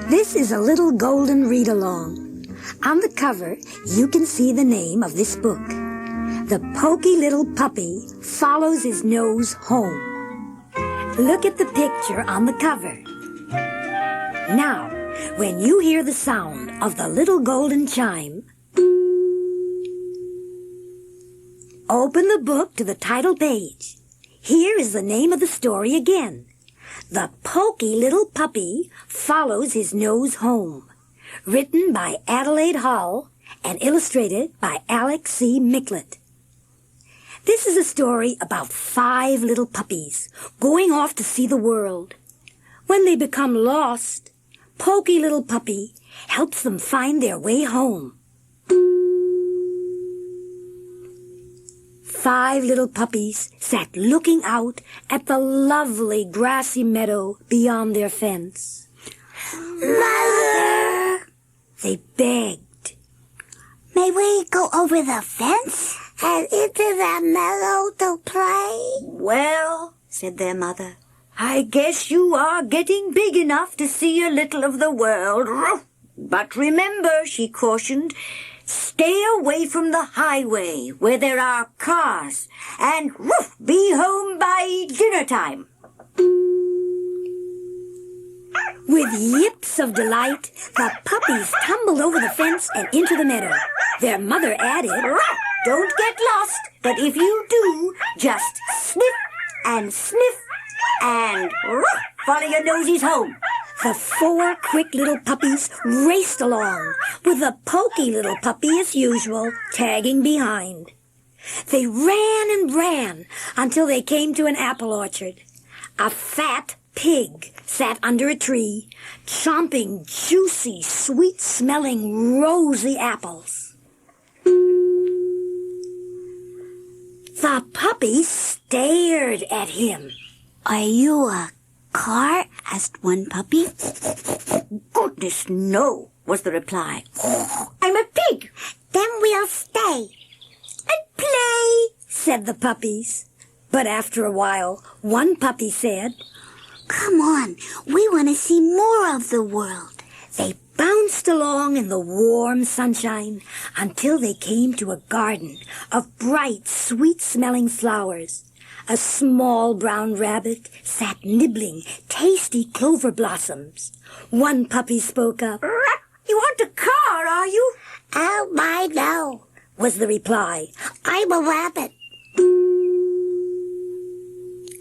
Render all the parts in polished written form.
This is a little golden read-along. On the cover, you can see the name of this book. The Poky Little Puppy Follows His Nose Home. Look at the picture on the cover. Now, when you hear the sound of the little golden chime, open the book to the title page. Here is the name of the story again. The Poky Little Puppy Follows His Nose Home. Written by Adelaide Hall and illustrated by Alex C. Micklett. This is a story about 5 little puppies going off to see the world. When they become lost, Poky Little Puppy helps them find their way home. 5 little puppies sat looking out at the lovely grassy meadow beyond their fence. Mother! They begged. May we go over the fence and into the meadow to play? Well, said their mother, I guess you are getting big enough to see a little of the world. But remember, she cautioned, stay away from the highway where there are cars, and be home by dinner time. With yips of delight, the puppies tumbled over the fence and into the meadow. Their mother added, Don't get lost, but if you do, just sniff and follow your noses home. The 4 quick little puppies raced along, with the Poky Little Puppy, as usual, tagging behind. They ran and ran until they came to an apple orchard. A fat pig sat under a tree, chomping juicy, sweet-smelling, rosy apples. The puppy stared at him. Are you a car? Asked one puppy. Goodness, no, was the reply. I'm a pig. Then we'll stay and play, said the puppies. But after a while, one puppy said, Come on, we want to see more of the world. They bounced along in the warm sunshine until they came to a garden of bright, sweet-smelling flowers. A small brown rabbit sat nibbling tasty clover blossoms. One puppy spoke up. You want a car, are you? Oh, my, no, was the reply. I'm a rabbit.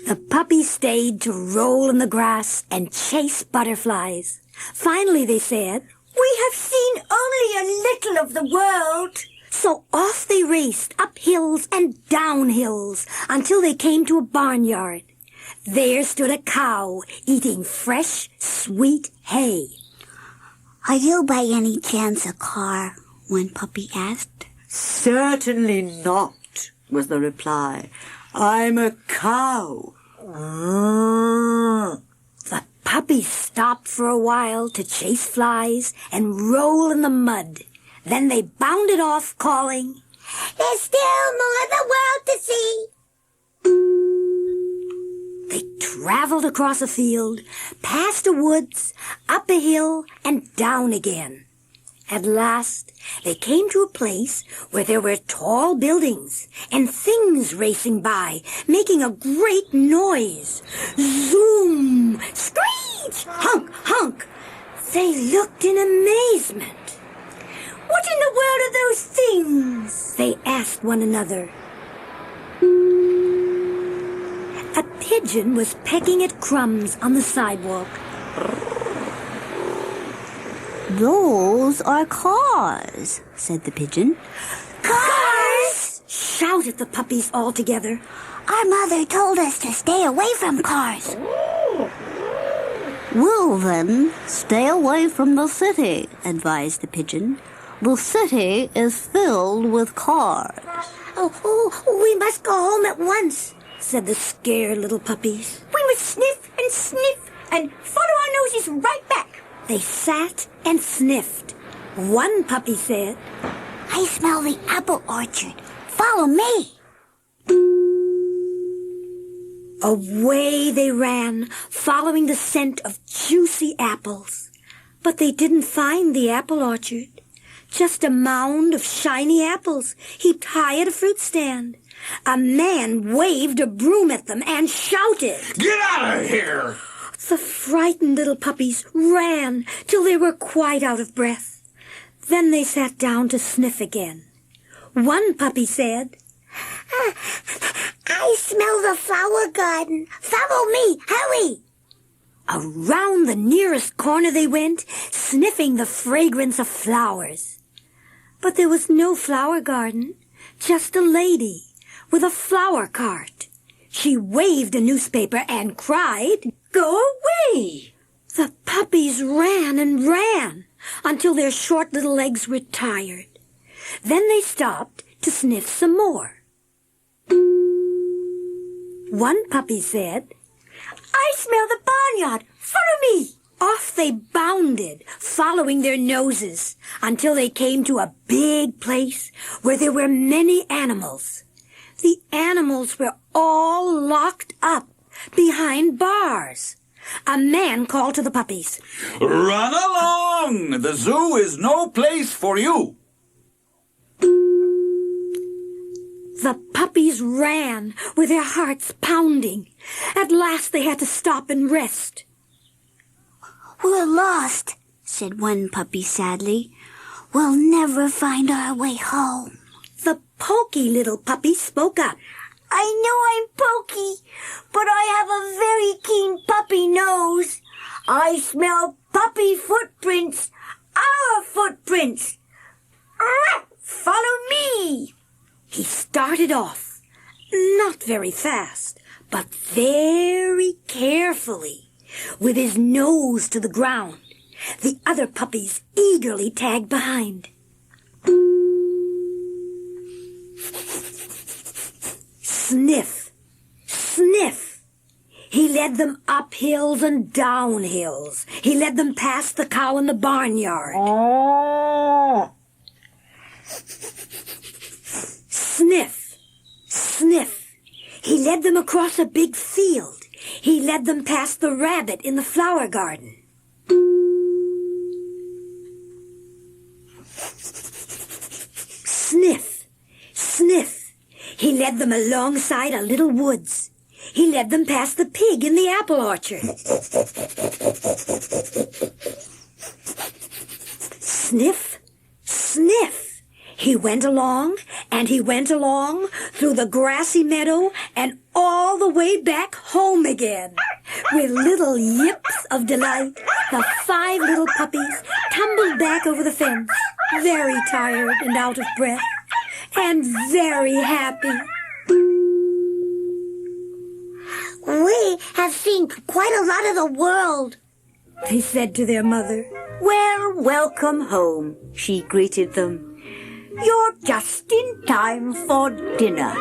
The puppy stayed to roll in the grass and chase butterflies. Finally, they said, We have seen only a little of the world. So off they raced up hills and down hills until they came to a barnyard. There stood a cow eating fresh, sweet hay. Are you by any chance a car? One puppy asked. Certainly not, was the reply. I'm a cow. The puppy stopped for a while to chase flies and roll in the mud. Then they bounded off, calling, There's still more of the world to see. They traveled across a field, past a woods, up a hill, and down again. At last, they came to a place where there were tall buildings and things racing by, making a great noise. Zoom! Screech! Honk! Honk! They looked in amazement. What in the world are those things? They asked one another. A pigeon was pecking at crumbs on the sidewalk. Those are cars, said the pigeon. Cars! Shouted the puppies all together. Our mother told us to stay away from cars. Well then, stay away from the city, advised the pigeon. The city is filled with cars. Oh, we must go home at once, said the scared little puppies. We must sniff and follow our noses right back. They sat and sniffed. One puppy said, I smell the apple orchard. Follow me. Away they ran, following the scent of juicy apples. But they didn't find the apple orchard. Just a mound of shiny apples heaped high at a fruit stand. A man waved a broom at them and shouted, "Get out of here!" The frightened little puppies ran till they were quite out of breath. Then they sat down to sniff again. One puppy said, I smell the flower garden. Follow me, hurry! Around the nearest corner they went, sniffing the fragrance of flowers. But there was no flower garden, just a lady with a flower cart. She waved a newspaper and cried, "Go away!" The puppies ran and ran until their short little legs were tired. Then they stopped to sniff some more. One puppy said, I smell the barnyard. Follow me. Off they bounded, following their noses, until they came to a big place where there were many animals. The animals were all locked up behind bars. A man called to the puppies, "Run along! The zoo is no place for you." The puppies ran with their hearts pounding. At last they had to stop and rest. We're lost, said one puppy sadly. We'll never find our way home. The Poky little puppy spoke up. I know I'm Poky, but I have a very keen puppy nose. I smell puppy footprints, our footprints. Follow me. He started off, not very fast, but very carefully, with his nose to the ground. The other puppies eagerly tagged behind. Sniff, sniff. He led them up hills and down hills. He led them past the cow in the barnyard. Sniff, sniff. He led them across a big field. He led them past the rabbit in the flower garden. Sniff, sniff. He led them alongside a little woods. He led them past the pig in the apple orchard. Sniff, sniff. He went along, and he went along, through the grassy meadow, and all the way back home again. With little yips of delight, the 5 little puppies tumbled back over the fence, very tired and out of breath, and very happy. We have seen quite a lot of the world, they said to their mother. Well, welcome home, she greeted them. You're just in time for dinner.